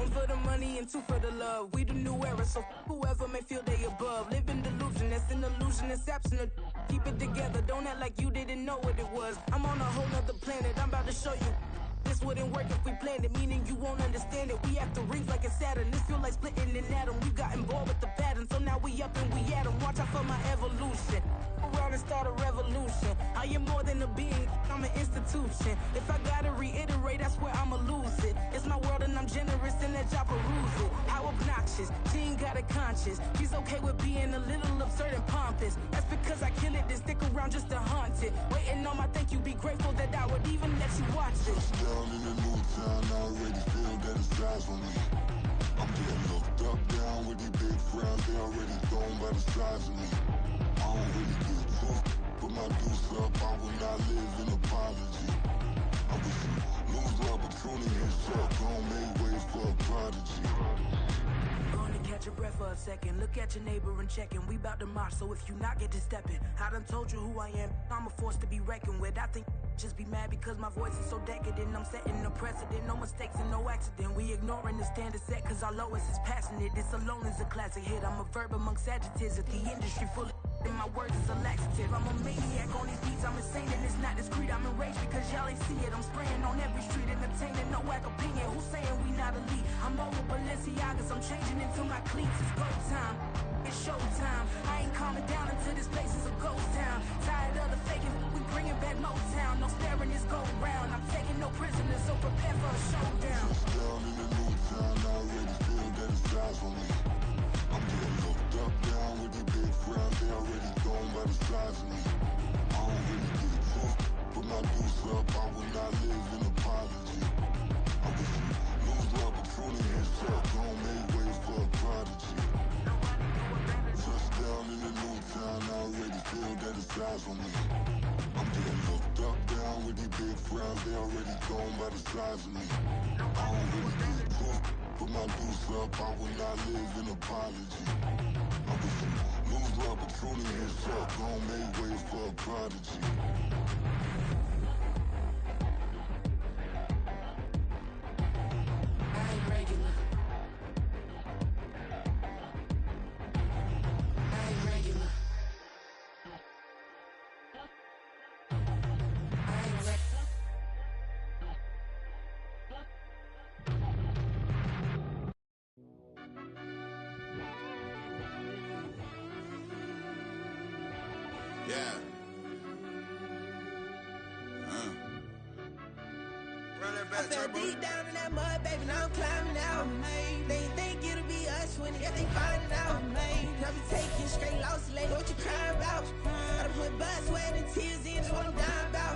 One for the money and two for the love. We the new era, so whoever may feel they above. Live in delusion, that's an illusion, it's absent. Keep it together, don't act like you didn't know what it was. I'm on a whole nother planet, I'm about to show you. This wouldn't work if we planned it, meaning you won't understand it. We have to rings like a Saturn, this feel like splitting an atom. We got involved with the pattern, so now we up and we at 'em. Watch out for my evolution. Around and start a revolution. I am more than a being, I'm an institution. If I gotta reiterate, that's where I'ma lose it. It's my world and I'm generous and that y'all peruse it. How obnoxious, she ain't got a conscience. She's okay with being a little absurd and pompous. That's because I kill it, then stick around just to haunt it. Waiting on my thank you, be grateful that I would even let you watch it. Down in the new town, I already feel that it's eyes on me. I'm getting looked up, down with these big frowns, they already thrown by the size of me. I don't really give a fuck, put my deuce up, I will not live in apology. I wish you lose the opportunity and suck, gon' make way for a prodigy. Gonna catch your breath for a second, look at your neighbor and check in. We bout to march, so if you not get to stepping. I done told you who I am, I'm a force to be reckoned with. I think just be mad because my voice is so decadent. I'm setting a precedent, no mistakes and no accident. We ignoring the standard set cause our lowest is passionate. This alone is a classic hit, I'm a verb amongst adjectives. If the industry full of and my words is a laxative. I'm a maniac on these beats, I'm insane and it's not discreet. I'm enraged because y'all ain't see it. I'm spraying on every street, entertaining, no whack opinion. Who's saying we not elite? I'm over Balenciagas, I'm changing into my cleats. It's go time, it's show time. I ain't calming down until this place is a ghost town. Tired of the faking, we bringing back Motown. No staring, this go round. I'm taking no prisoners, so prepare for a showdown. Down in the new town, I already feel that it's eyes on me. I'm getting looked up, down with these big frowns, they already thrown by the size of me. I don't really give a fuck, put my deuce up, I will not live in apology. I wish you lose the opportunity and suck, gon' make way for a prodigy. Touchdown in the new town, I already feel that it's eyes on me. I'm getting looked up, down with these big frowns, they already thrown by the size of me. I don't really give a fuck, put my deuce up, I will not live in apology. I wish you lose the opportunity and suck, gon' make way for a prodigy. I ain't regular. I ain't regular. I ain't regular. Yeah. Run that back, I fell Turbo. deep down in that mud, baby, now I'm climbing out. They think it'll be us when they find it out. I be taking straight losses, lady, what you crying about? I done put blood, sweat, and tears in, that's what I'm dying about.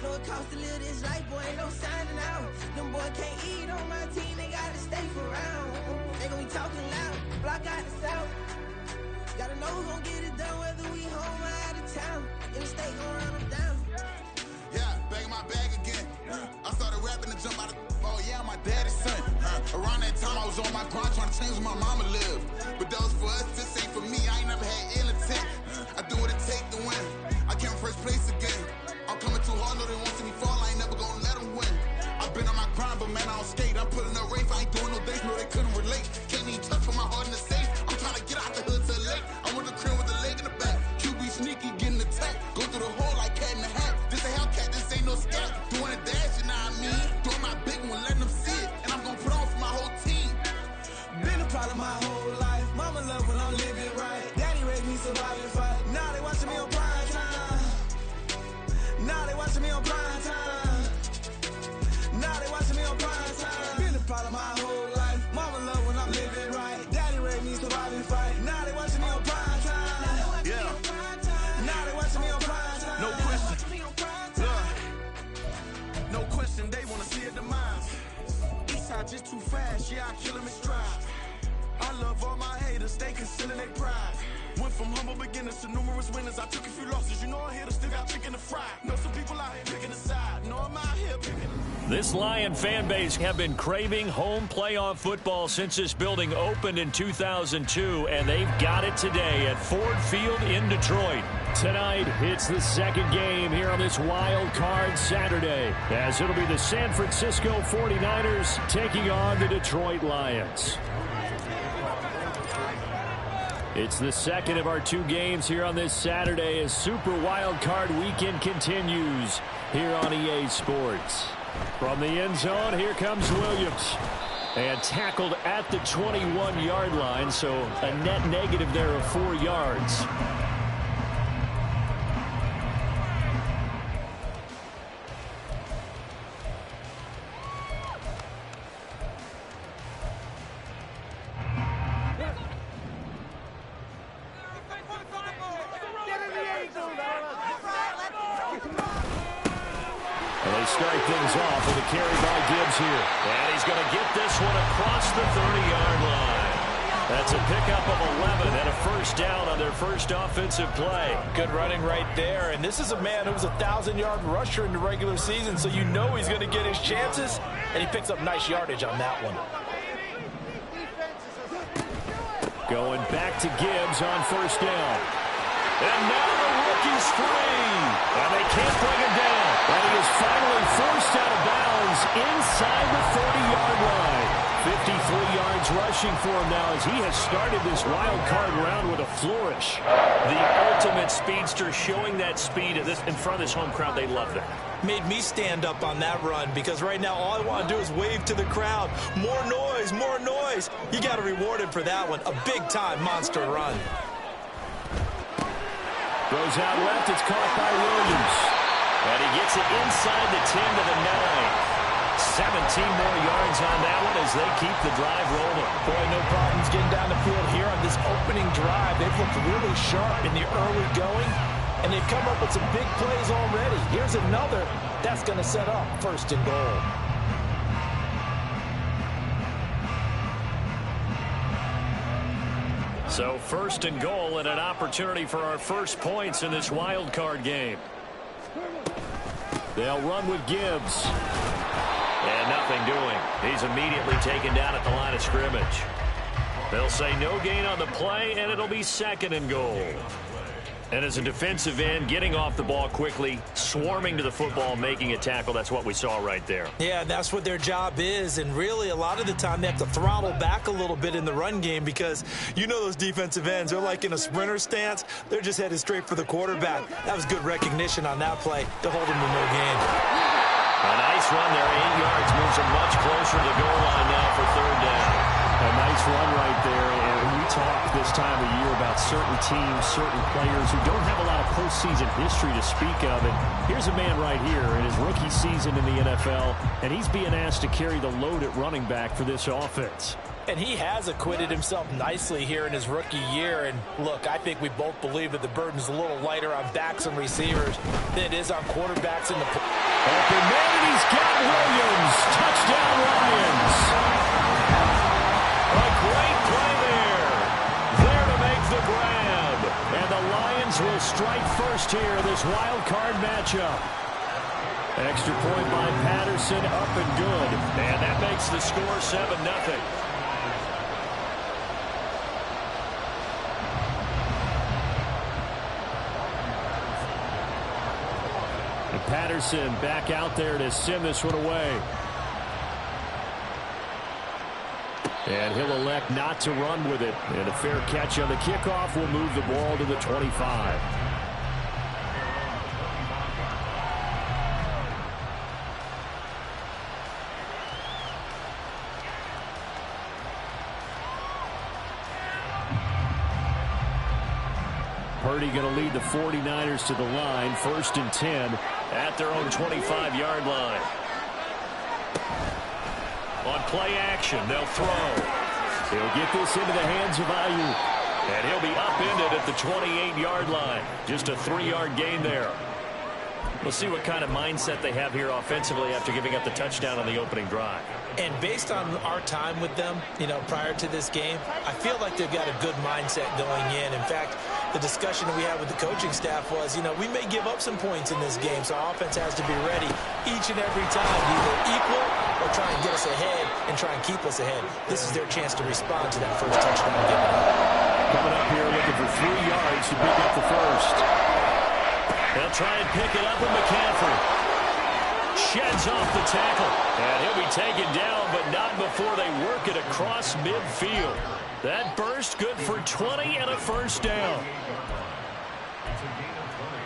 Know it costs to live this life, boy, ain't no signing out. Them boy can't eat on my team, they gotta stay for round. They gon' be talking loud, block out the south. Gotta know who gon' get it done, whether we home or out of town. In the state gon' run them down. Yeah, back in my bag again. I started rapping to jump out of. Oh yeah, I'm my daddy's son. Around that time I was on my grind trying to change where my mama lived. But that was for us, this ain't for me. I ain't never had ill intent. I do what it take to win. I came first place again. I'm coming too hard, no they won't see me fall. I ain't never gonna let them win. I've been on my grind, but man I don't skate. I'm putting up race, I ain't doing no dates, no they couldn't relate. Can't even touch for my heart in the safe. I'm trying to get out the hood to the lake. I want the crib with the leg in the back. QB sneaky, getting attacked. Go through the hole like cat in the hat. This a Hellcat, this ain't no scat. Doing a dash, you know what I mean? Doing my big one, letting them see it. And I'm gonna put on for my whole team. Been a problem my whole life. Mama love when I'm living right. Daddy raised me surviving fight. Now they watching me on prime time. Now they watching me on prime time. Now they watching me on prime time. Been a problem my whole life. Mama love when I'm living right. Daddy raised me surviving fight. Now they watching me on prime time. Yeah. Now they watching me on prime time. No question. No question, they wanna see it demise. Eastside just too fast, yeah, I kill him in stride. I love all my haters, they concealing their pride. Went from humble beginners to numerous winners. I took a few losses, you know I'm here to still got chicken to fry. Know some people out here picking a side. Know I'm out here picking. This Lion fan base have been craving home playoff football since this building opened in 2002, and they've got it today at Ford Field in Detroit. Tonight, it's the second game here on this wild card Saturday, as it'll be the San Francisco 49ers taking on the Detroit Lions. It's the second of our two games here on this Saturday as Super Wild Card Weekend continues here on EA Sports. From the end zone, here comes Williams. And tackled at the 21-yard line, so a net negative there of 4 yards. They start things off with a carry by Gibbs here. And he's going to get this one across the 30-yard line. That's a pickup of 11 and a first down on their first offensive play. Good running right there. And this is a man who was a 1,000-yard rusher in the regular season, so you know he's going to get his chances. And he picks up nice yardage on that one. Going back to Gibbs on first down. And now the rookie's free. And they can't bring him down. And he is finally forced out of bounds inside the 40-yard line. 53 yards rushing for him now as he has started this wild card round with a flourish. The ultimate speedster, showing that speed in front of this home crowd. They love that. Made me stand up on that run because right now all I want to do is wave to the crowd. More noise, more noise. You got to reward him for that one. A big-time monster run. Goes out left. It's caught by Williams. And he gets it inside the 10 to the 9. 17 more yards on that one as they keep the drive rolling. Boy, no problems getting down the field here on this opening drive. They've looked really sharp in the early going, and they've come up with some big plays already. Here's another that's going to set up first and goal. So first and goal and an opportunity for our first points in this wild card game. They'll run with Gibbs. And nothing doing. He's immediately taken down at the line of scrimmage. They'll say no gain on the play, and it'll be second and goal. And as a defensive end, getting off the ball quickly, swarming to the football, making a tackle, that's what we saw right there. Yeah, that's what their job is, and really a lot of the time they have to throttle back a little bit in the run game because you know those defensive ends, they're like in a sprinter stance. They're just headed straight for the quarterback. That was good recognition on that play to hold him to no gain. A nice run there, 8 yards, moves him much closer to the goal line now for third down. A nice run right there, and we talk this time of year about certain teams, certain players who don't have a lot of postseason history to speak of, and here's a man right here in his rookie season in the NFL, and he's being asked to carry the load at running back for this offense. And he has acquitted himself nicely here in his rookie year. And look, I think we both believe that the burden's a little lighter on backs and receivers than it is on quarterbacks in the open man, and he's got Williams. Touchdown, Lions. A great play there. There to make the grab. And the Lions will strike first here in this wild card matchup. Extra point by Patterson, up and good. And that makes the score 7-0. Patterson back out there to send this one away. And he'll elect not to run with it. And a fair catch on the kickoff will move the ball to the 25. Purdy going to lead the 49ers to the line. 1st and 10 at their own 25-yard line. On play action, they'll throw. He'll get this into the hands of Ayuk. And he'll be upended at the 28-yard line. Just a 3-yard gain there. We'll see what kind of mindset they have here offensively after giving up the touchdown on the opening drive. And based on our time with them, prior to this game, I feel like they've got a good mindset going in. In fact, the discussion that we had with the coaching staff was, we may give up some points in this game, so our offense has to be ready each and every time, either equal or try and get us ahead and try and keep us ahead. This is their chance to respond to that first touchdown given up. Coming up here looking for 3 yards to pick up the first. They'll try and pick it up with McCaffrey. Sheds off the tackle. And he'll be taken down, but not before they work it across midfield. That burst good for 20 and a first down. It's a gain of 20.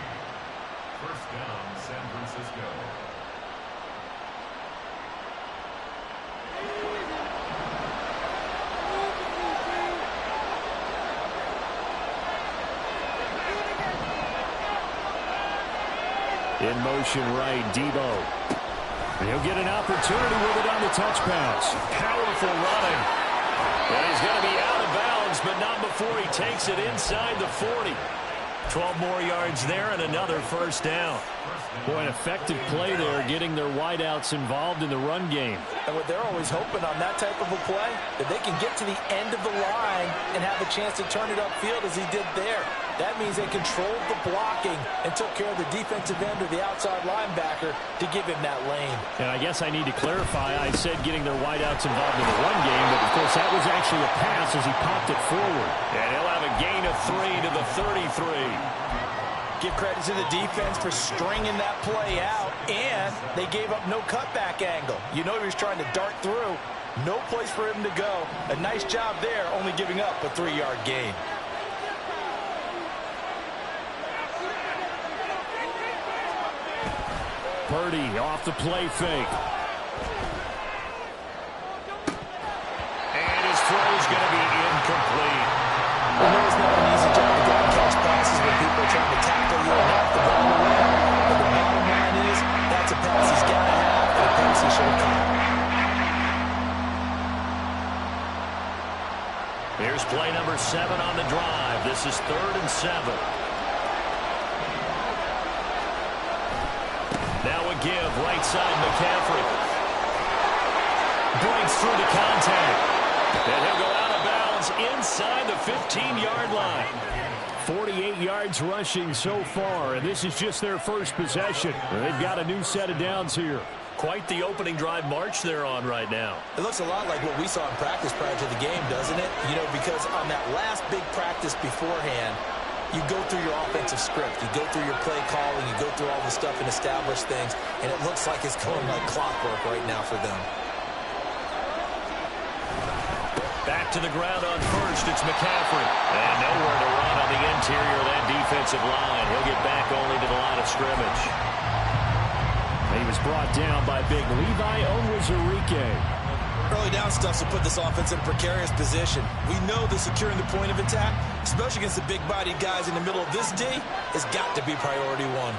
First down, San Francisco. In motion right, Debo. He'll get an opportunity with it on the touch pass. Powerful running. And he's going to be out of bounds, but not before he takes it inside the 40. 12 more yards there and another first down. Boy, an effective play there, getting their wideouts involved in the run game. And what they're always hoping on that type of a play, that they can get to the end of the line and have a chance to turn it upfield as he did there. That means they controlled the blocking and took care of the defensive end or the outside linebacker to give him that lane. And I guess I need to clarify, I said getting their wideouts involved in the run game, but of course that was actually a pass as he popped it forward. And he'll have a gain of 3 to the 33. Give credit to the defense for stringing that play out, and they gave up no cutback angle. You know he was trying to dart through. No place for him to go. A nice job there, only giving up a 3-yard gain. Purdy off the play fake. And his throw is going to be incomplete. I know it's not an easy job to go and catch passes when people are trying to tackle you and knock the ball away. But the bottom line is, that's a pass he's got to have, and a pass he should have caught. Here's play number 7 on the drive. This is 3rd and 7. Now a give, right side McCaffrey. Breaks through the contact. And he'll go out of bounds inside the 15-yard line. 48 yards rushing so far, and this is just their first possession. They've got a new set of downs here. Quite the opening drive march they're on right now. It looks a lot like what we saw in practice prior to the game, doesn't it? You know, because on that last big practice beforehand, you go through your offensive script, you go through your play calling, you go through all the stuff and establish things, and it looks like it's going like clockwork right now for them. Back to the ground on first, it's McCaffrey. And nowhere to run on the interior of that defensive line. He'll get back only to the line of scrimmage. He was brought down by big Levi Onwuzurike. Early down stuff to put this offense in a precarious position. We know that securing the point of attack, especially against the big-bodied guys in the middle of this D, has got to be priority 1.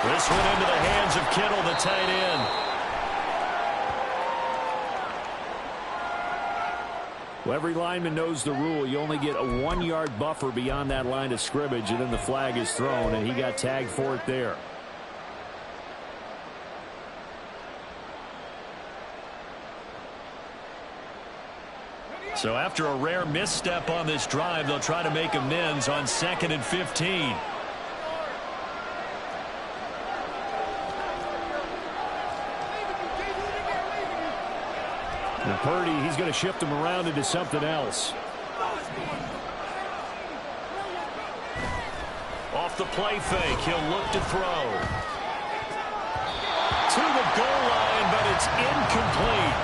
This one into the hands of Kittle, the tight end. Well, every lineman knows the rule. You only get a 1-yard buffer beyond that line of scrimmage, and then the flag is thrown, and he got tagged for it there. So after a rare misstep on this drive, they'll try to make amends on 2nd and 15. And Purdy, he's going to shift him around into something else. Off the play fake, he'll look to throw. To the goal line, but it's incomplete.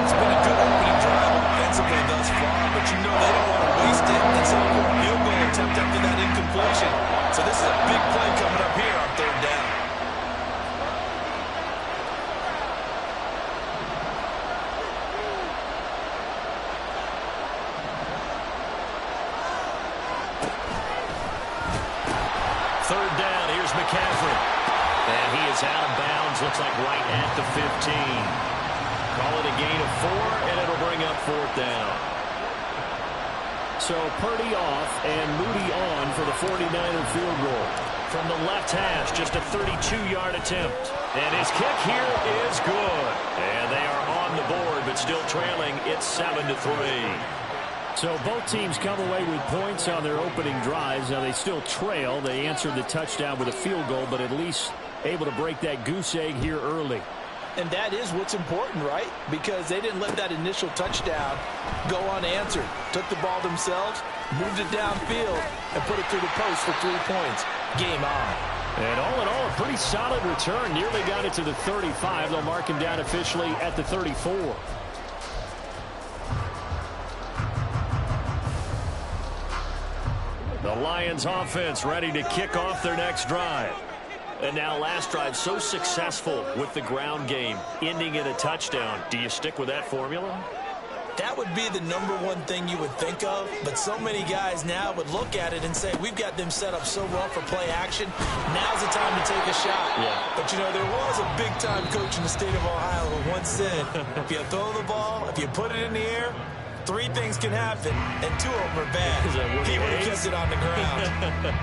It's been a good opening drive offensively thus far, but you know they don't want to waste it. It's a field goal attempt after that incompletion. So this is a big play coming up here on 3rd down. Third down, here's McCaffrey. And he is out of bounds, looks like right at the 15. Call it a gain of 4, and it'll bring up 4th down. So Purdy off and Moody on for the 49er field goal. From the left hash, just a 32-yard attempt. And his kick here is good. And they are on the board, but still trailing. It's 7-3. So both teams come away with points on their opening drives. Now they still trail. They answered the touchdown with a field goal, but at least able to break that goose egg here early. And that is what's important, right? Because they didn't let that initial touchdown go unanswered. Took the ball themselves, moved it downfield, and put it through the post for 3 points. Game on. And all in all, a pretty solid return. Nearly got it to the 35. They'll mark him down officially at the 34. The Lions offense ready to kick off their next drive. And now last drive so successful with the ground game, ending in a touchdown. Do you stick with that formula? That would be the #1 thing you would think of, but so many guys now would look at it and say, we've got them set up so well for play action, now's the time to take a shot. Yeah. But, you know, there was a big-time coach in the state of Ohio who once said, if you throw the ball, if you put it in the air, 3 things can happen, and 2 of them are bad. He would have kept it on the ground.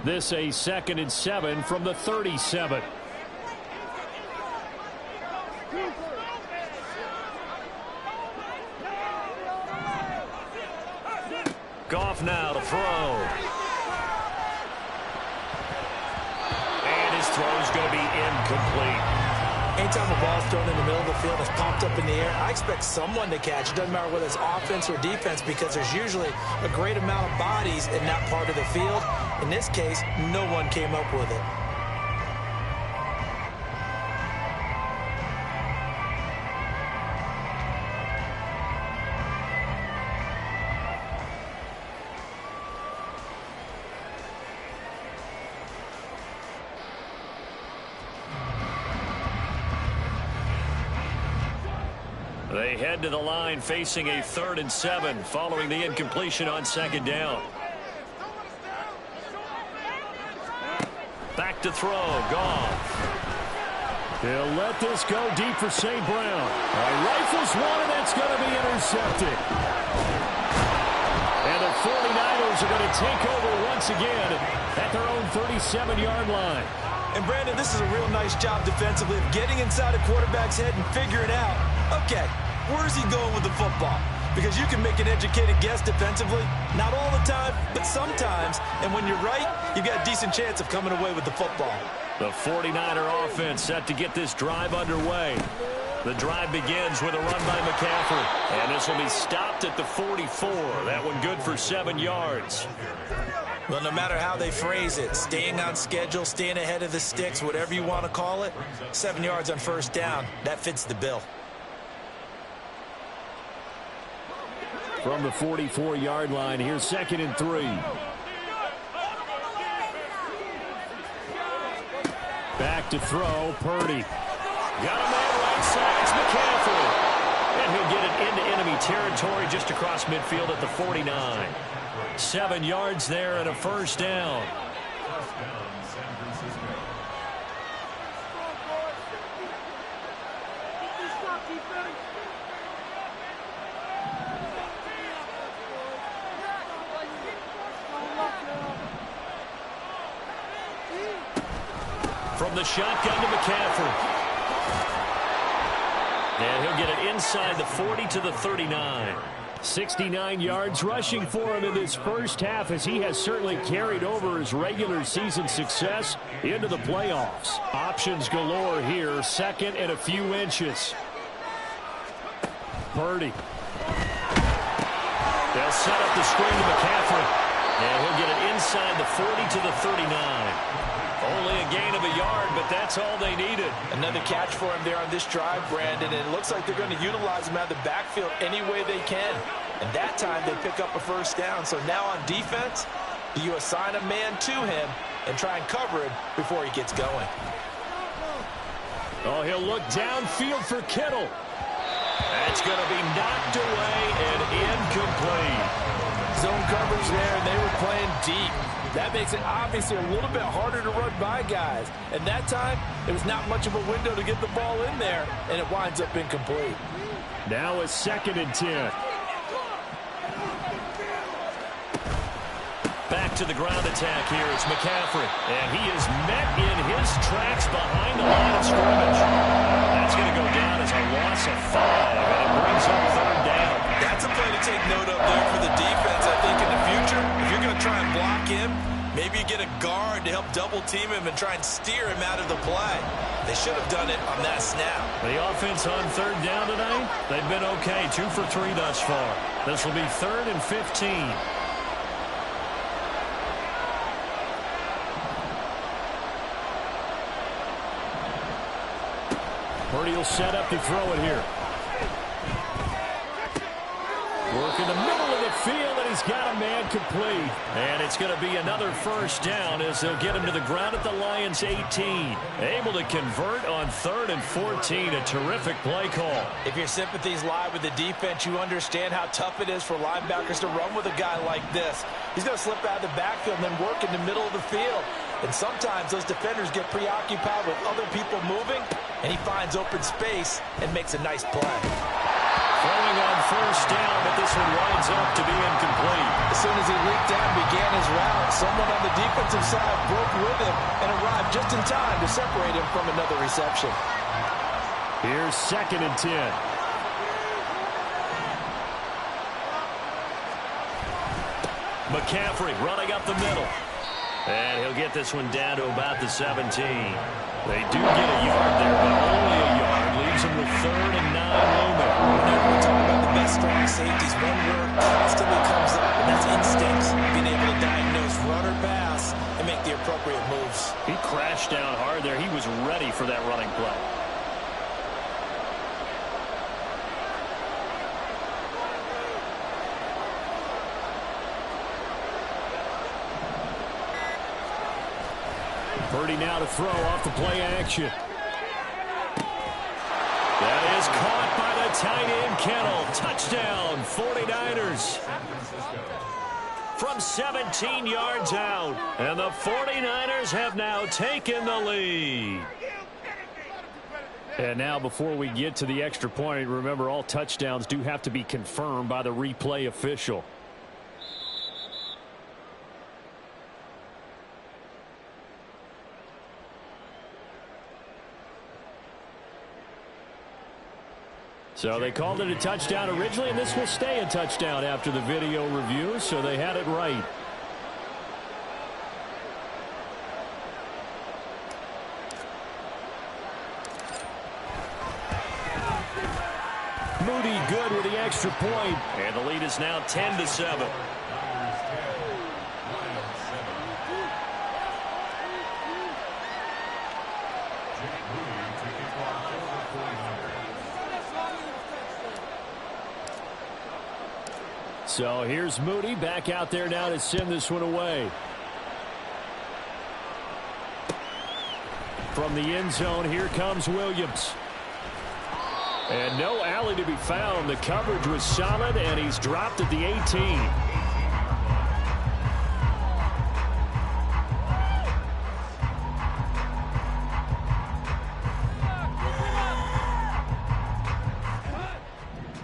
This a 2nd and 7 from the 37. Goff now to throw. And his throw's going to be incomplete. Anytime a ball's thrown in the middle of the field, it's popped up in the air, I expect someone to catch. It doesn't matter whether it's offense or defense because there's usually a great amount of bodies in that part of the field. In this case, no one came up with it. They head to the line facing a 3rd and 7 following the incompletion on 2nd down. Back to throw. Goff. He'll let this go deep for St. Brown. Rifles one, and that's going to be intercepted. And the 49ers are going to take over once again at their own 37-yard line. And, Brandon, this is a real nice job defensively of getting inside a quarterback's head and figuring out, okay, where's he going with the football? Because you can make an educated guess defensively, not all the time, but sometimes. And when you're right, you've got a decent chance of coming away with the football. The 49er offense set to get this drive underway. The drive begins with a run by McCaffrey. And this will be stopped at the 44. That one good for 7 yards. Well, no matter how they phrase it, staying on schedule, staying ahead of the sticks, whatever you want to call it, 7 yards on 1st down, that fits the bill. From the 44-yard line, here's 2nd and 3. Back to throw, Purdy. Got a man right side, it's McCaffrey. And he'll get it into enemy territory just across midfield at the 49. 7 yards there and a 1st down. First down, San Francisco. From the shotgun to McCaffrey. And he'll get it inside the 40 to the 39. 69 yards rushing for him in this first half, as he has certainly carried over his regular season success into the playoffs. Options galore here, 2nd and a few inches. Purdy. They'll set up the screen to McCaffrey. And he'll get it inside the 40 to the 39. Only a gain of a yard, but that's all they needed. Another catch for him there on this drive, Brandon, and it looks like they're going to utilize him out of the backfield any way they can. And that time they pick up a 1st down. So now on defense, do you assign a man to him and try and cover him before he gets going? Oh, he'll look downfield for Kittle. That's going to be knocked away and incomplete. Zone coverage there, and they were playing deep. That makes it obviously a little bit harder to run by guys. And that time, there was not much of a window to get the ball in there, and it winds up incomplete. Now a 2nd and 10. Back to the ground attack here. It's McCaffrey. And he is met in his tracks behind the line of scrimmage. That's going to go down as a loss of 5. And it brings up third down. That's a play to take note of there for the defense, I think, in the future. If you're going to try and block him, maybe you get a guard to help double-team him and try and steer him out of the play. They should have done it on that snap. The offense on third down tonight, they've been okay. 2 for 3 thus far. This will be 3rd and 15. Purdy will set up to throw it here. Work in the middle of the field, and he's got a man complete. And it's going to be another first down as they'll get him to the ground at the Lions' 18. Able to convert on 3rd and 14. A terrific play call. If your sympathies lie with the defense, you understand how tough it is for linebackers to run with a guy like this. He's going to slip out of the backfield and then work in the middle of the field. And sometimes those defenders get preoccupied with other people moving, and he finds open space and makes a nice play. Throwing on first down, but this one winds up to be incomplete. As soon as he leaped out and began his route, someone on the defensive side broke with him and arrived just in time to separate him from another reception. Here's 2nd and 10. McCaffrey running up the middle. And he'll get this one down to about the 17. They do get a yard there, but only a yard. Leaves him with 3rd and 9 looming. Whenever we talk about the best strong safeties, one word constantly comes up, and that's instincts. Being able to diagnose run or pass and make the appropriate moves. He crashed down hard there. He was ready for that running play. Purdy now to throw off the play action. That is caught by the tight end, Kittle. Touchdown, 49ers. From 17 yards out. And the 49ers have now taken the lead. And now before we get to the extra point, remember all touchdowns do have to be confirmed by the replay official. So they called it a touchdown originally, and this will stay a touchdown after the video review, so they had it right. Moody good with the extra point, and the lead is now 10-7. So here's Moody back out there now to send this one away. From the end zone, here comes Williams. And no alley to be found. The coverage was solid, and he's dropped at the 18.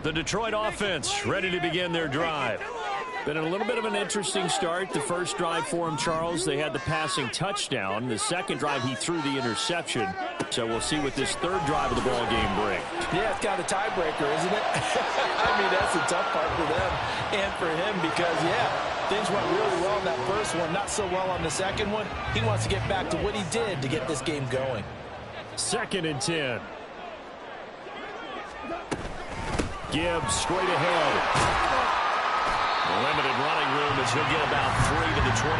The Detroit offense ready to begin their drive. Been a little bit of an interesting start. The first drive for him, Charles, they had the passing touchdown. The second drive, he threw the interception. So we'll see what this third drive of the ball game brings. Yeah, it's kind of a tiebreaker, isn't it? I mean, that's the tough part for them and for him because, yeah, things went really well in that first one, not so well on the second one. He wants to get back to what he did to get this game going. 2nd and 10. Gibbs straight ahead. Limited running room as he'll get about 3 to the 21.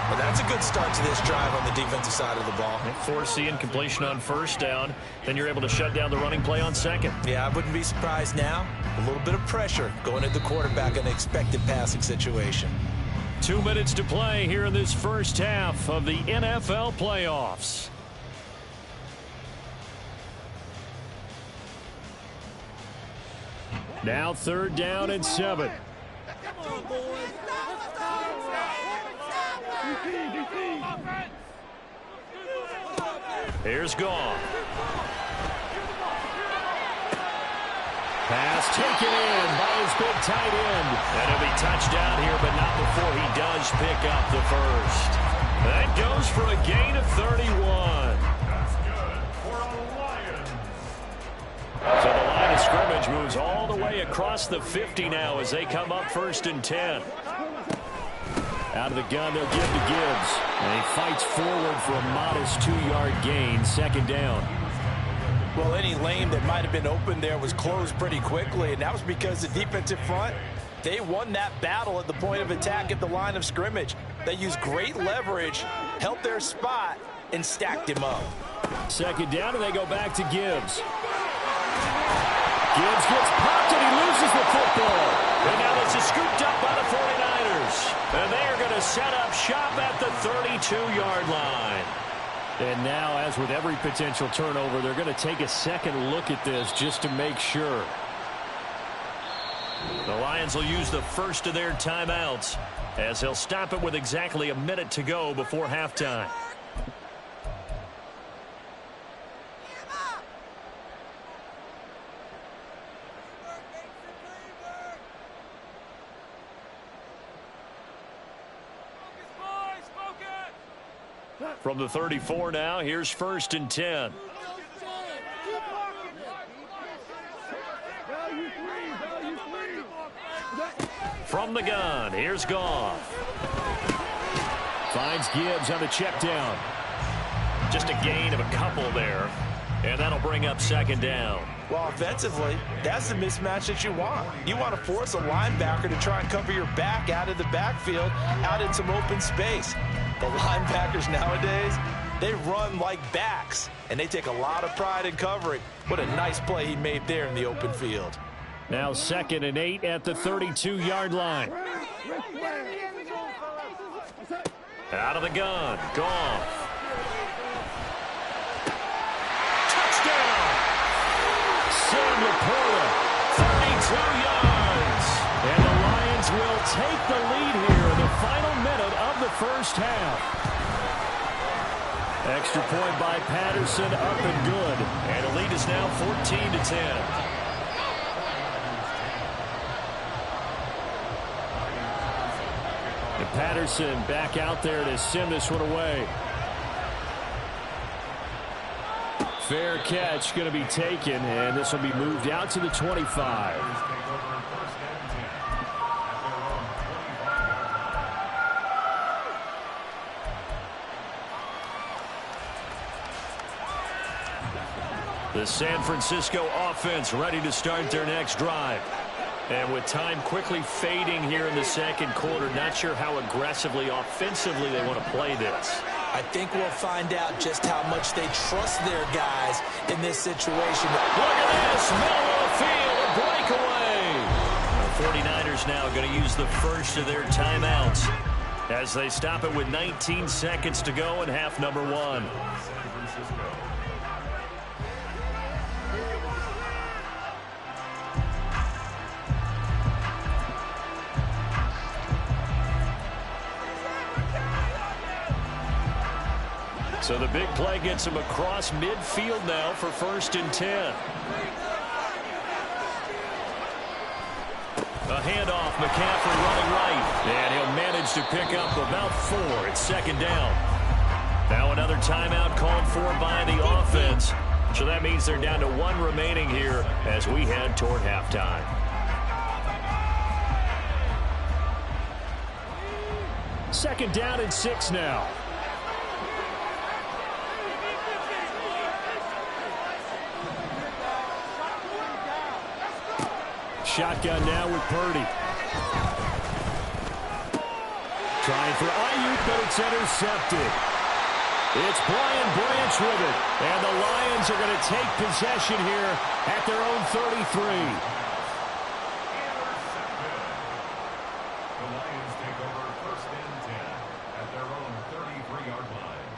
Well, that's a good start to this drive on the defensive side of the ball. Forcing completion on first down. Then you're able to shut down the running play on second. Yeah, I wouldn't be surprised now. A little bit of pressure going at the quarterback in an expected passing situation. 2 minutes to play here in this first half of the NFL playoffs. Now 3rd down and 7. Here's Goff. Pass taken in by his big tight end. And he'll be touched down here, but not before he does pick up the first. That goes for a gain of 31. That's good for a Lions. So the line of scrimmage moves all the way across the 50 now as they come up 1st and 10. Out of the gun, they'll give to Gibbs. And he fights forward for a modest 2-yard gain, 2nd down. Well, any lane that might have been open there was closed pretty quickly, and that was because the defensive front, they won that battle at the point of attack at the line of scrimmage. They used great leverage, held their spot, and stacked him up. 2nd down, and they go back to Gibbs. Gibbs gets popped, and he loses the football. And now this is scooped up by the 49ers. And they are going to set up shop at the 32-yard line. And now, as with every potential turnover, they're going to take a second look at this just to make sure. The Lions will use the first of their timeouts as they'll stop it with exactly a minute to go before halftime. From the 34 now, here's 1st and 10. From the gun, here's Goff. Finds Gibbs on the check down. Just a gain of a couple there. And that'll bring up 2nd down. Well, offensively, that's the mismatch that you want. You want to force a linebacker to try and cover your back out of the backfield, out in some open space. The linebackers nowadays, they run like backs, and they take a lot of pride in covering. What a nice play he made there in the open field. Now 2nd and 8 at the 32-yard line. Out of the gun, Goff. Touchdown! Sam Laporta, 32 yards. And the Lions will take the lead here in the final minute of the first half. Extra point by Patterson, up and good. And the lead is now 14-10. And Patterson back out there to send this one away. Fair catch going to be taken, and this will be moved out to the 25. The San Francisco offense ready to start their next drive. And with time quickly fading here in the second quarter, not sure how aggressively, offensively they want to play this. I think we'll find out just how much they trust their guys in this situation. Look at this, middle of the field, a breakaway. The 49ers now going to use the first of their timeouts as they stop it with 19 seconds to go in half number 1. So the big play gets him across midfield now for 1st and 10. A handoff, McCaffrey running right. And he'll manage to pick up about 4. It's 2nd down. Now another timeout called for by the offense. So that means they're down to 1 remaining here as we head toward halftime. Second down and 6 now. Shotgun now with Purdy. Trying for Ayuk, but it's intercepted. It's Brian Branch with it. And the Lions are going to take possession here at their own 33. The Lions take over 1st and 10 at their own 33-yard line.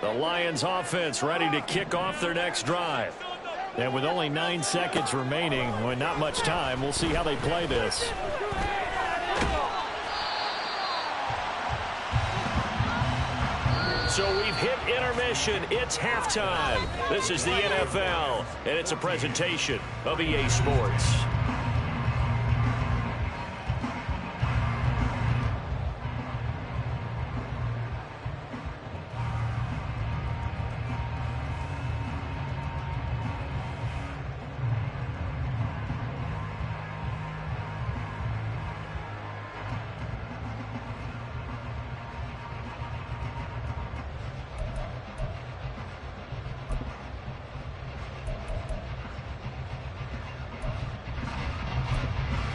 The Lions offense ready to kick off their next drive. And with only 9 seconds remaining, well, not much time, we'll see how they play this. So we've hit intermission. It's halftime. This is the NFL, and it's a presentation of EA Sports.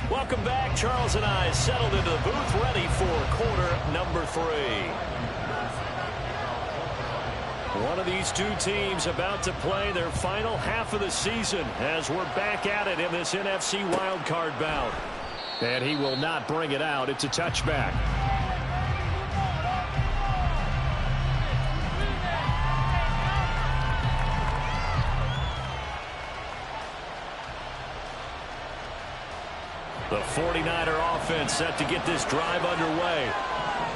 Welcome back. Charles and I settled into the booth, ready for quarter number 3. One of these two teams about to play their final half of the season as we're back at it in this NFC wildcard bout. And he will not bring it out. It's a touchback. The 49er offense set to get this drive underway.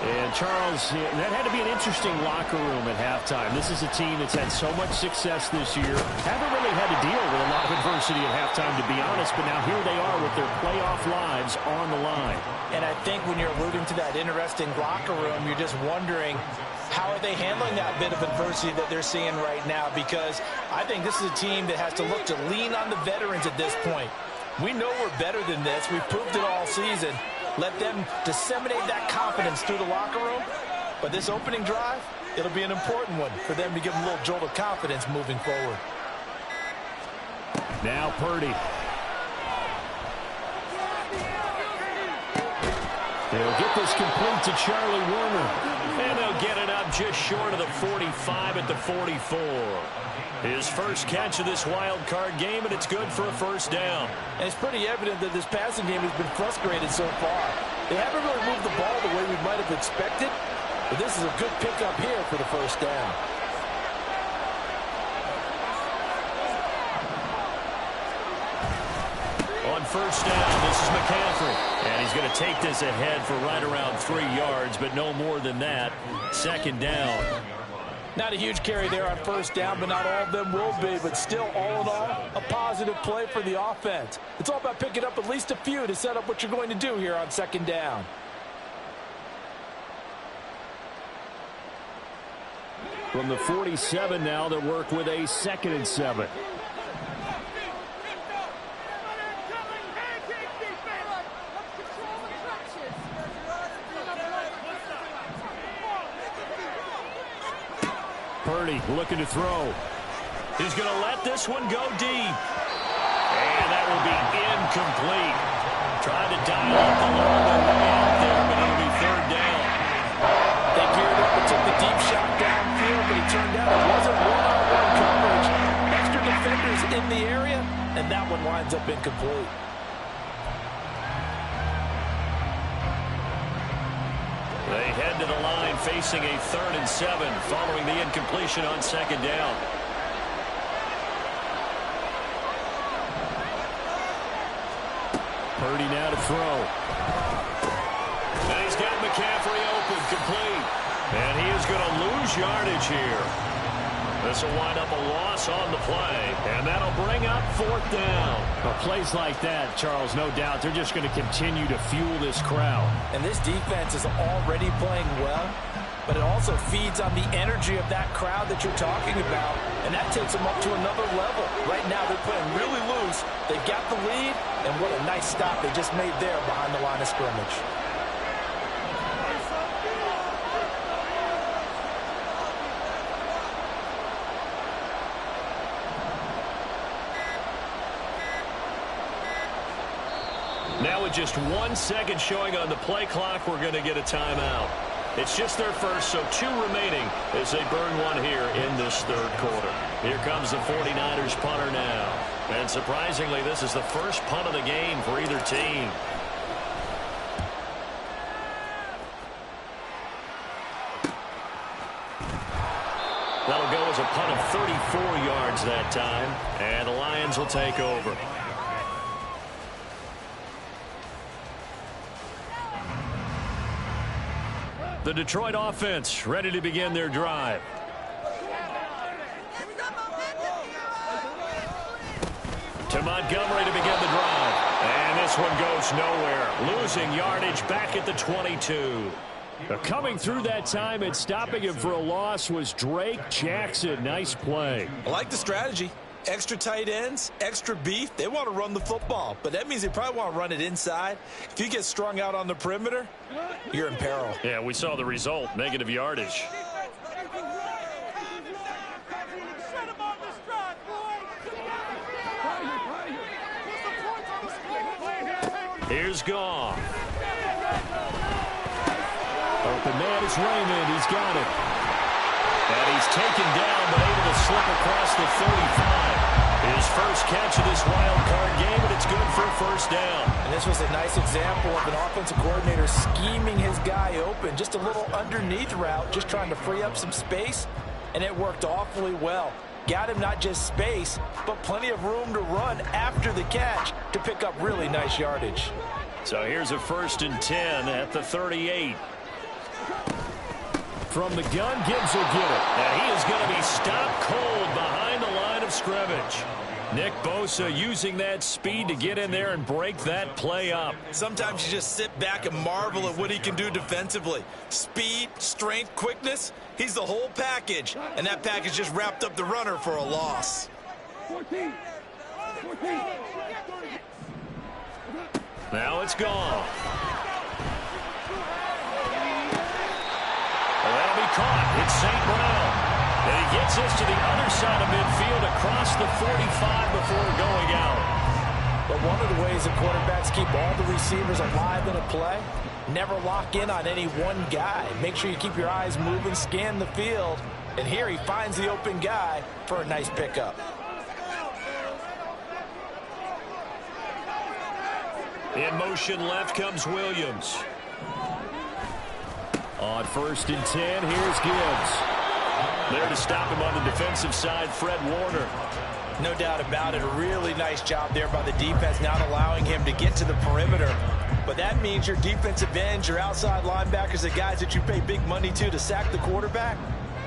And, Charles, that had to be an interesting locker room at halftime. This is a team that's had so much success this year. Haven't really had to deal with a lot of adversity at halftime, to be honest. But now here they are with their playoff lives on the line. And I think when you're alluding to that interesting locker room, you're just wondering, how are they handling that bit of adversity that they're seeing right now? Because I think this is a team that has to look to lean on the veterans at this point. We know we're better than this. We've proved it all season. Let them disseminate that confidence through the locker room. But this opening drive, it'll be an important one for them to give them a little jolt of confidence moving forward. Now Purdy. They'll get this complete to Charlie Warner. And they'll get it up just short of the 45 at the 44. His first catch of this wild card game, and it's good for a first down. And it's pretty evident that this passing game has been frustrated so far. They haven't really moved the ball the way we might have expected, but this is a good pickup here for the first down. On first down, this is McCaffrey. And he's going to take this ahead for right around 3 yards, but no more than that. Second down. Not a huge carry there on first down, but not all of them will be. But still, all in all, a positive play for the offense. It's all about picking up at least a few to set up what you're going to do here on second down. From the 47 now, they work with a 2nd and 7. Purdy looking to throw. He's going to let this one go deep. And that will be incomplete. Trying to dial up the long way out there, but it'll be third down. They geared up and took the deep shot downfield, but it turned out it wasn't one-on-one coverage. Extra defenders in the area, and that one winds up incomplete. They head to the line facing a 3rd and 7 following the incompletion on second down. Purdy now to throw. And he's got McCaffrey open, complete. And he is going to lose yardage here. This will wind up a loss on the play, and that'll bring up 4th down. Well, plays like that, Charles, no doubt, they're just going to continue to fuel this crowd. And this defense is already playing well, but it also feeds on the energy of that crowd that you're talking about, and that takes them up to another level. Right now, they're playing really loose. They've got the lead, and what a nice stop they just made there behind the line of scrimmage. Now with just 1 second showing on the play clock, we're going to get a timeout. It's just their first, so 2 remaining as they burn one here in this 3rd quarter. Here comes the 49ers punter now. And surprisingly, this is the first punt of the game for either team. That'll go as a punt of 34 yards that time, and the Lions will take over. The Detroit offense ready to begin their drive. To Montgomery to begin the drive. And this one goes nowhere. Losing yardage back at the 22. Coming through that time and stopping him for a loss was Drake Jackson. Nice play. I like the strategy. Extra tight ends, extra beef. They want to run the football, but that means they probably want to run it inside. If you get strung out on the perimeter, you're in peril. Yeah, we saw the result. Negative yardage. Here's Goff. Open man is Raymond. He's got it. And he's taken down, but able to slip across the 35. His first catch of this wild card game, and it's good for a first down. And this was a nice example of an offensive coordinator scheming his guy open. Just a little underneath route, just trying to free up some space, and it worked awfully well. Got him not just space, but plenty of room to run after the catch to pick up really nice yardage. So here's a 1st and 10 at the 38. From the gun, Gibbs will get it. And he is going to be stopped cold behind the line of scrimmage. Nick Bosa using that speed to get in there and break that play up. Sometimes you just sit back and marvel at what he can do defensively. Speed, strength, quickness, he's the whole package. And that package just wrapped up the runner for a loss. 14. Now it's gone. That'll be caught. It's St. Brown. And he gets us to the other side of midfield across the 45 before going out. But one of the ways that quarterbacks keep all the receivers alive in a play, never lock in on any one guy. Make sure you keep your eyes moving, scan the field. And here he finds the open guy for a nice pickup. In motion left comes Williams. On 1st and 10, here's Gibbs. There to stop him on the defensive side, Fred Warner. No doubt about it. A really nice job there by the defense, not allowing him to get to the perimeter. But that means your defensive ends, your outside linebackers, the guys that you pay big money to sack the quarterback,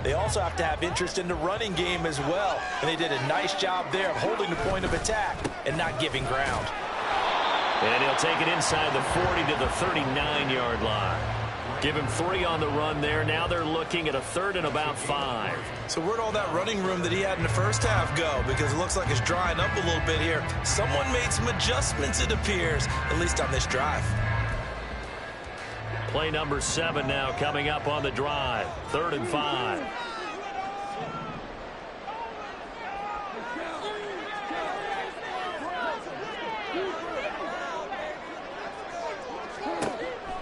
they also have to have interest in the running game as well. And they did a nice job there of holding the point of attack and not giving ground. And he'll take it inside the 40 to the 39-yard line. Give him 3 on the run there. Now they're looking at a 3rd and about 5. So where'd all that running room that he had in the first half go? Because it looks like it's drying up a little bit here. Someone made some adjustments, it appears, at least on this drive. Play number 7 now coming up on the drive. 3rd and 5.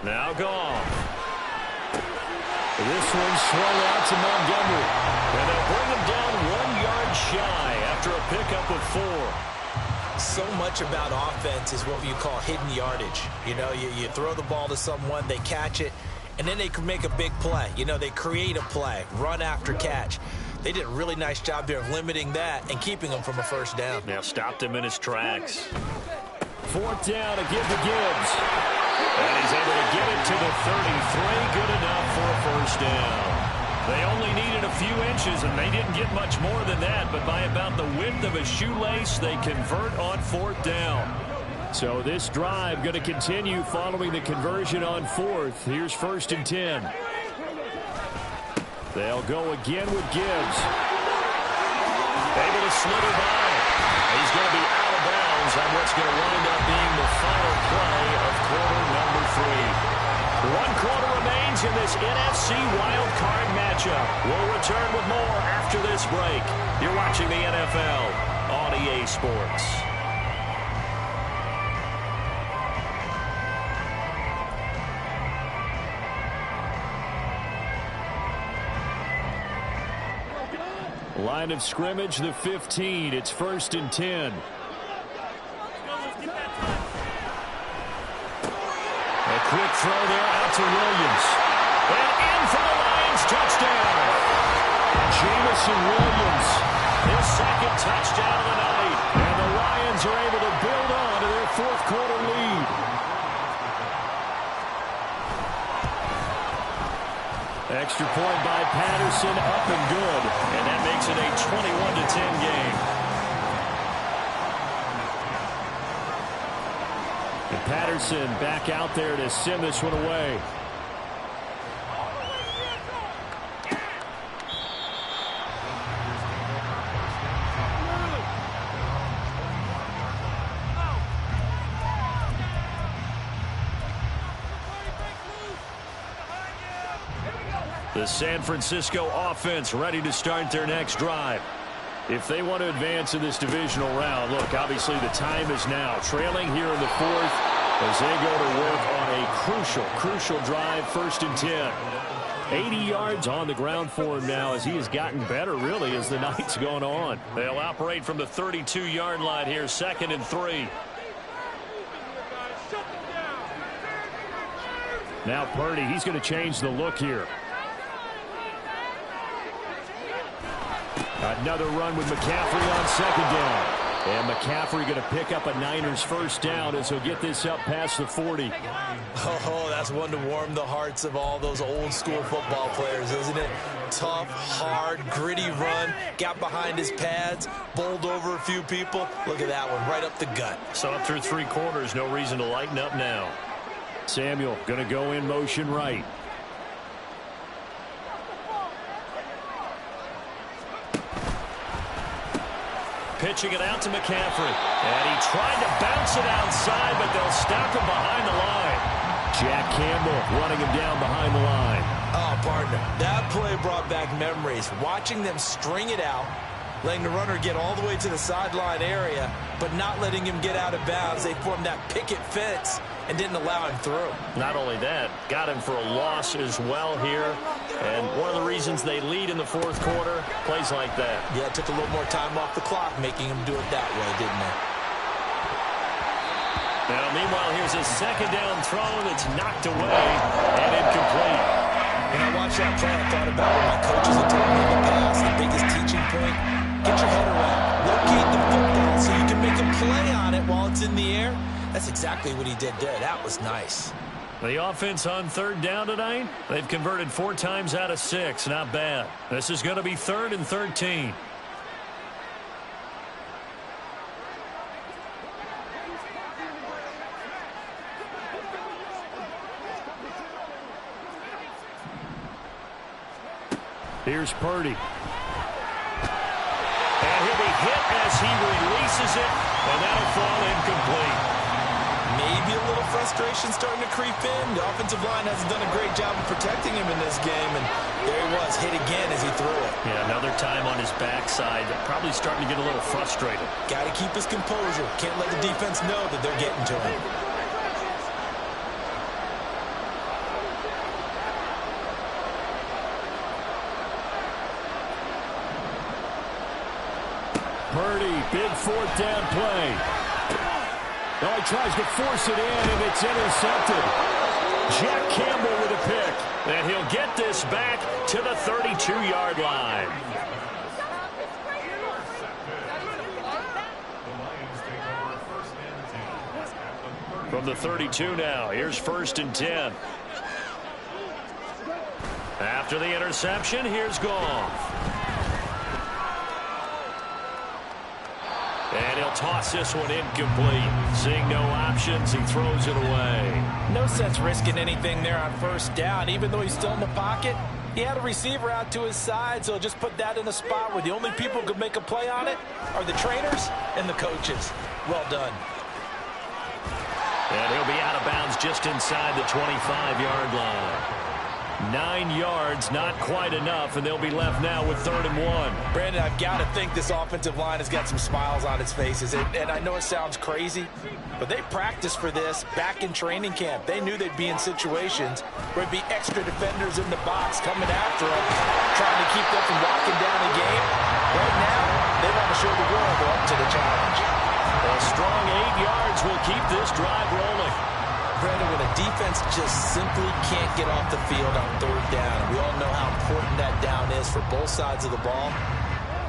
Now Goff. This one's swung out to Montgomery. And they'll bring him down 1 yard shy after a pickup of 4. So much about offense is what you call hidden yardage. You know, you throw the ball to someone, they catch it, and then they can make a big play. You know, they create a play, run after catch. They did a really nice job there of limiting that and keeping him from a first down. Now stopped him in his tracks. 4th down to give to Gibbs. And he's able to get it to the 33. Good enough for a first down. They only needed a few inches, and they didn't get much more than that. But by about the width of a shoelace, they convert on 4th down. So this drive going to continue following the conversion on 4th. Here's 1st and 10. They'll go again with Gibbs. Able to slither by. He's going to be out of bounds on what's going to wind up being the final play of quarter number 3. 1 quarter remains in this NFC Wild Card matchup. We'll return with more after this break. You're watching the NFL on EA Sports. Line of scrimmage, the 15. It's 1st and 10. A quick throw there out to Williams. And in for the Lions touchdown. Jamison Williams. His 2nd touchdown of the night. And the Lions are able to build on to their 4th quarter lead. Extra point by Patterson, up and good. And that makes it a 21-10 game. And Patterson back out there to send this one away. The San Francisco offense ready to start their next drive. If they want to advance in this divisional round, look, obviously the time is now. Trailing here in the fourth as they go to work on a crucial drive, 1st and 10. 80 yards on the ground for him now as he has gotten better, really, as the night's gone on. They'll operate from the 32-yard line here, 2nd and 3. Now Purdy, he's going to change the look here. Another run with McCaffrey on 2nd down. And McCaffrey going to pick up a Niners 1st down as he'll get this up past the 40. Oh, that's one to warm the hearts of all those old school football players, isn't it? Tough, hard, gritty run. Got behind his pads, bowled over a few people. Look at that one, right up the gut. So up through 3 quarters, no reason to lighten up now. Samuel going to go in motion right. Pitching it out to McCaffrey. And he tried to bounce it outside, but they'll stop him behind the line. Jack Campbell running him down behind the line. Oh, partner, that play brought back memories. Watching them string it out, letting the runner get all the way to the sideline area, but not letting him get out of bounds. They formed that picket fence and didn't allow him through. Not only that, got him for a loss as well here. And one of the reasons they lead in the 4th quarter, plays like that. Yeah, it took a little more time off the clock, making him do it that way, didn't it? Now, meanwhile, here's a 2nd down throw that's knocked away and incomplete. When I watched that play, I thought about what my coaches had told me in the past. The biggest teaching point, get your head around. Locate the football so you can make a play on it while it's in the air. That's exactly what he did there. That was nice. The offense on 3rd down tonight, they've converted 4 times out of 6. Not bad. This is going to be 3rd and 13. Here's Purdy. And he'll be hit as he releases it, and that'll fall incomplete. Maybe a little frustration starting to creep in. The offensive line hasn't done a great job of protecting him in this game, and there he was, hit again as he threw it. Yeah, another time on his backside, probably starting to get a little frustrated. Got to keep his composure. Can't let the defense know that they're getting to him. Purdy, big 4th down play. Now he tries to force it in, and it's intercepted. Jack Campbell with a pick. And he'll get this back to the 32-yard line. From the 32 now, here's 1st and 10. After the interception, here's Goff. And he'll toss this one incomplete. Seeing no options, he throws it away. No sense risking anything there on 1st down. Even though he's still in the pocket, he had a receiver out to his side, so just put that in a spot where the only people who could make a play on it are the trainers and the coaches. Well done. And he'll be out of bounds just inside the 25-yard line. 9 yards, not quite enough, and they'll be left now with 3rd and 1. Brandon, I've got to think this offensive line has got some smiles on its faces. And I know it sounds crazy, but they practiced for this back in training camp. They knew they'd be in situations where it'd be extra defenders in the box coming after them, trying to keep them from locking down a game. Right now, they want to show the world they're up to the challenge. A strong 8 yards will keep this drive rolling. Brandon, when a defense just simply can't get off the field on 3rd down, we all know how important that down is for both sides of the ball.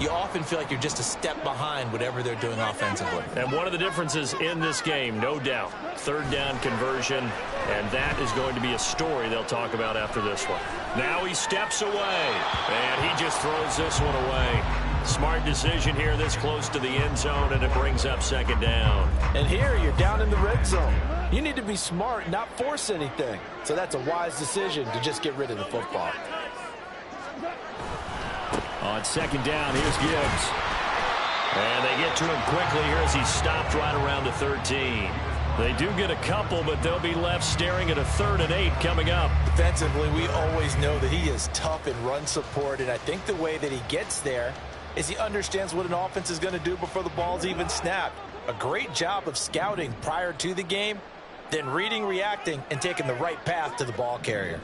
You often feel like you're just a step behind whatever they're doing offensively. And one of the differences in this game, no doubt, 3rd down conversion, and that is going to be a story they'll talk about after this one. Now he steps away, and he just throws this one away. Smart decision here this close to the end zone, and it brings up second down. And here you're down in the red zone. You need to be smart, not force anything. So that's a wise decision to just get rid of the football. On second down, here's Gibbs. And they get to him quickly here as he's stopped right around the 13. They do get a couple, but they'll be left staring at a 3rd and 8 coming up. Defensively, we always know that he is tough in run support, and I think the way that he gets there is he understands what an offense is going to do before the ball's even snapped. A great job of scouting prior to the game, then reading, reacting, and taking the right path to the ball carrier.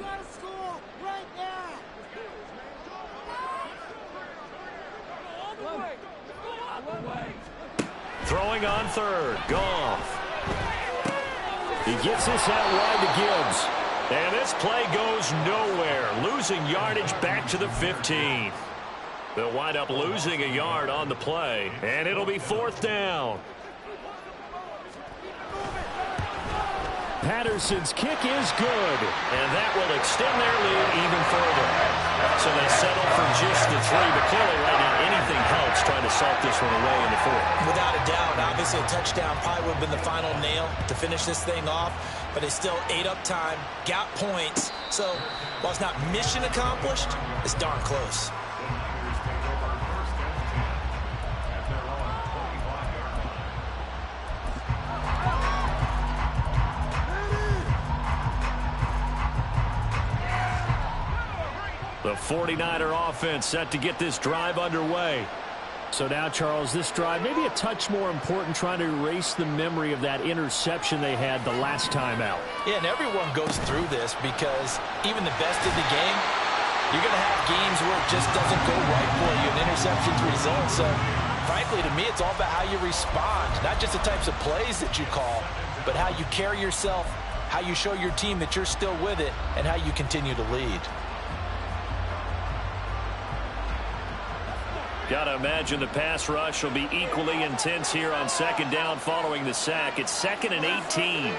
Throwing on 3rd, Goff. He gets this out wide to Gibbs. And this play goes nowhere. Losing yardage back to the 15. They'll wind up losing a yard on the play. And it'll be 4th down. Patterson's kick is good. And that will extend their lead even further. So they settle for just the 3. But clearly right now anything helps trying to salt this one away in the 4th. Without a doubt, obviously a touchdown probably would have been the final nail to finish this thing off. But it's still ate up time, got points. So while it's not mission accomplished, it's darn close. The 49er offense set to get this drive underway. So now, Charles, this drive maybe a touch more important, trying to erase the memory of that interception they had the last time out. Yeah, and everyone goes through this because even the best in the game, you're going to have games where it just doesn't go right for you, and interceptions result. So, frankly, to me, it's all about how you respond, not just the types of plays that you call, but how you carry yourself, how you show your team that you're still with it, and how you continue to lead. Got to imagine the pass rush will be equally intense here on second down following the sack. It's 2nd and 18.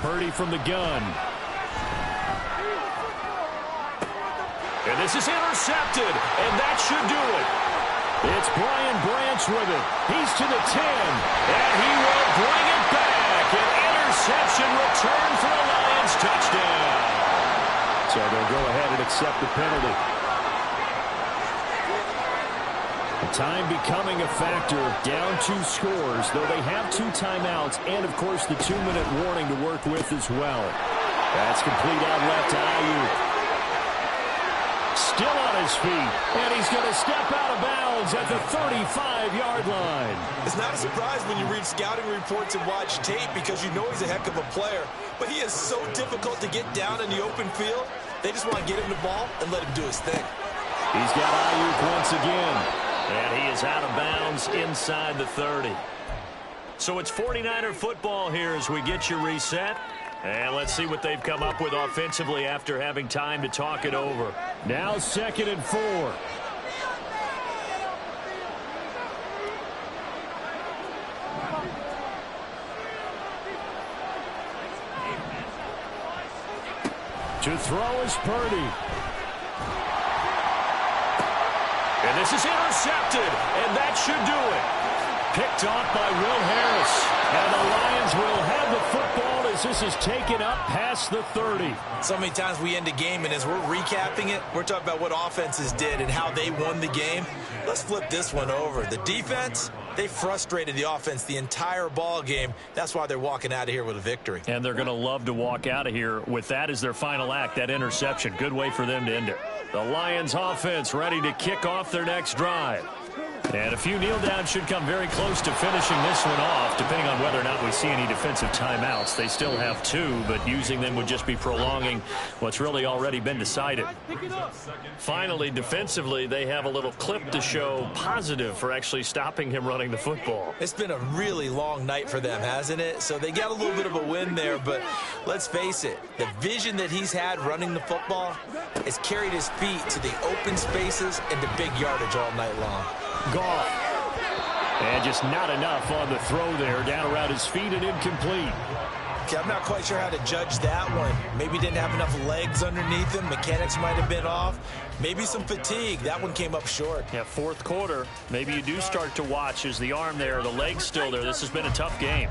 Purdy from the gun. And this is intercepted, and that should do it. It's Brian Branch with it. He's to the 10, and he will bring it back. An interception return for a Lions touchdown. So they'll go ahead and accept the penalty. Time becoming a factor. Down 2 scores, though they have 2 timeouts and, of course, the 2-minute warning to work with as well. That's complete out left to Ayuk. Still on his feet, and he's going to step out of bounds at the 35-yard line. It's not a surprise when you read scouting reports and watch tape because you know he's a heck of a player. But he is so difficult to get down in the open field. They just want to get him the ball and let him do his thing. He's got Ayuk once again, and he is out of bounds inside the 30. So it's 49er football here as we get you reset. And let's see what they've come up with offensively after having time to talk it over. Now 2nd and 4. To throw is Purdy. And this is intercepted, and that should do it. Picked off by Will Harris. And the Lions will have the football as this is taken up past the 30. So many times we end a game, and as we're recapping it, we're talking about what offenses did and how they won the game. Let's flip this one over. The defense, they frustrated the offense the entire ball game. That's why they're walking out of here with a victory. And they're going to love to walk out of here with that as their final act, that interception. Good way for them to end it. The Lions offense ready to kick off their next drive. And a few kneel downs should come very close to finishing this one off, depending on whether or not we see any defensive timeouts. They still have 2, but using them would just be prolonging what's really already been decided. Finally, defensively, they have a little clip to show positive for actually stopping him running the football. It's been a really long night for them, hasn't it? So they got a little bit of a win there, but let's face it, the vision that he's had running the football has carried his feet to the open spaces and to big yardage all night long. Goff. And just not enough on the throw there. Down around his feet and incomplete. Okay, I'm not quite sure how to judge that one. Maybe didn't have enough legs underneath him. Mechanics might have been off. Maybe some fatigue. That one came up short. Yeah, fourth quarter. Maybe you do start to watch as the arm there, the leg's still there. This has been a tough game.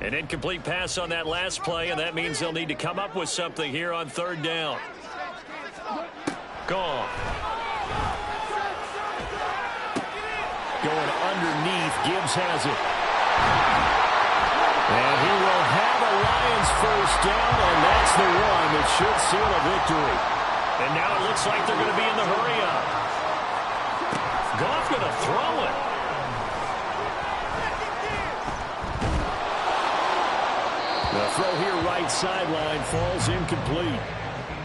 An incomplete pass on that last play, and that means they'll need to come up with something here on third down. Gone. Going underneath, Gibbs has it. And he will have a Lions first down, and that's the one that should seal a victory. And now it looks like they're going to be in the hurry-up. Goff going to throw it. The throw here right sideline falls incomplete.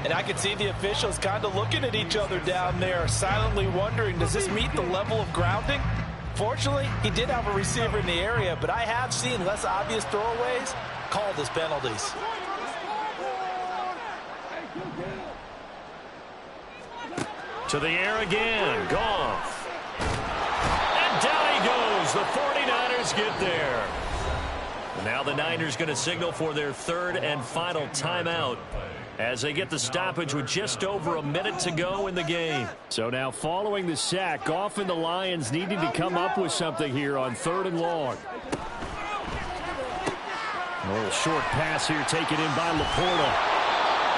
And I could see the officials kind of looking at each other down there, silently wondering, does this meet the level of grounding? Fortunately, he did have a receiver in the area, but I have seen less obvious throwaways called as penalties. To the air again, Goff. And down he goes. The 49ers get there. Now the Niners going to signal for their third and final timeout as they get the stoppage with just over a minute to go in the game. So now following the sack, Goff and the Lions needing to come up with something here on third and long. A little short pass here taken in by Laporta.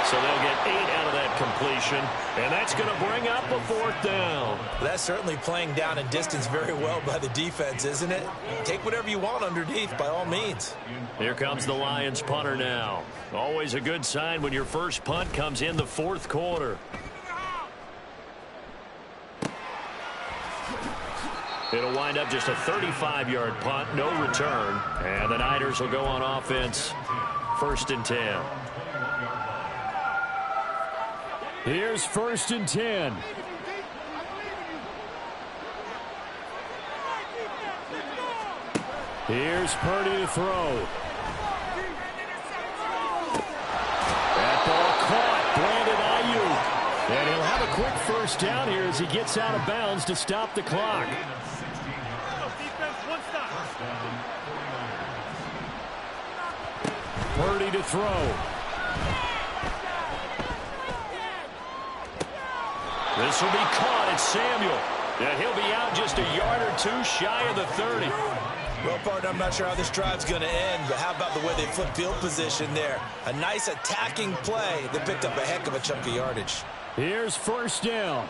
So they'll get 8 out of that completion, and that's going to bring up a fourth down. That's certainly playing down and distance very well by the defense, isn't it? Take whatever you want underneath by all means. Here comes the Lions punter now. Always a good sign when your first punt comes in the fourth quarter. It'll wind up just a 35-yard punt, no return. And the Niners will go on offense, 1st and 10. Here's 1st and 10. Here's Purdy to throw. That ball caught. Brandon Ayuk. And he'll have a quick first down here as he gets out of bounds to stop the clock. Purdy to throw. This will be caught. It's Samuel. And he'll be out just a yard or two shy of the 30. Well, partner, I'm not sure how this drive's going to end, but how about the way they flip field position there? A nice attacking play that picked up a heck of a chunk of yardage. Here's 1st down.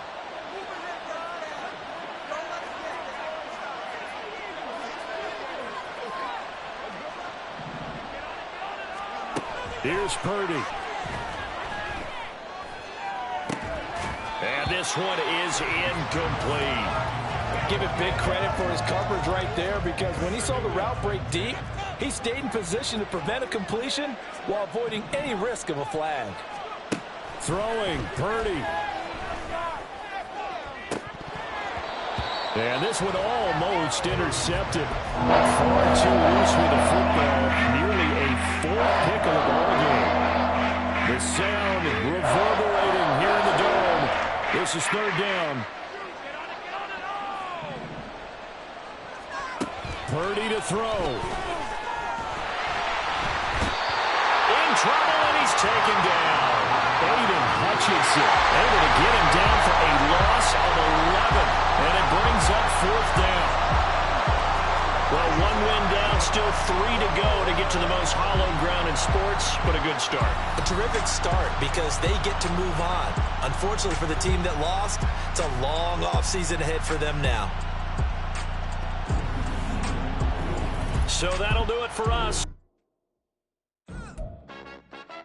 Here's Purdy. And this one is incomplete. Give it big credit for his coverage right there, because when he saw the route break deep, he stayed in position to prevent a completion while avoiding any risk of a flag. Throwing, Purdy. And this one almost intercepted. Far too loose with the football. Nearly a 4th pick of the ball game. The sound reverberating here in the dome. This is 3rd down. Purdy to throw. In trouble, and he's taken down. Aiden Hutchinson able to get him down for a loss of 11. And it brings up 4th down. Well, 1 win down, still 3 to go to get to the most hallowed ground in sports, but a good start. A terrific start because they get to move on. Unfortunately for the team that lost, it's a long offseason ahead for them now. So that'll do it for us.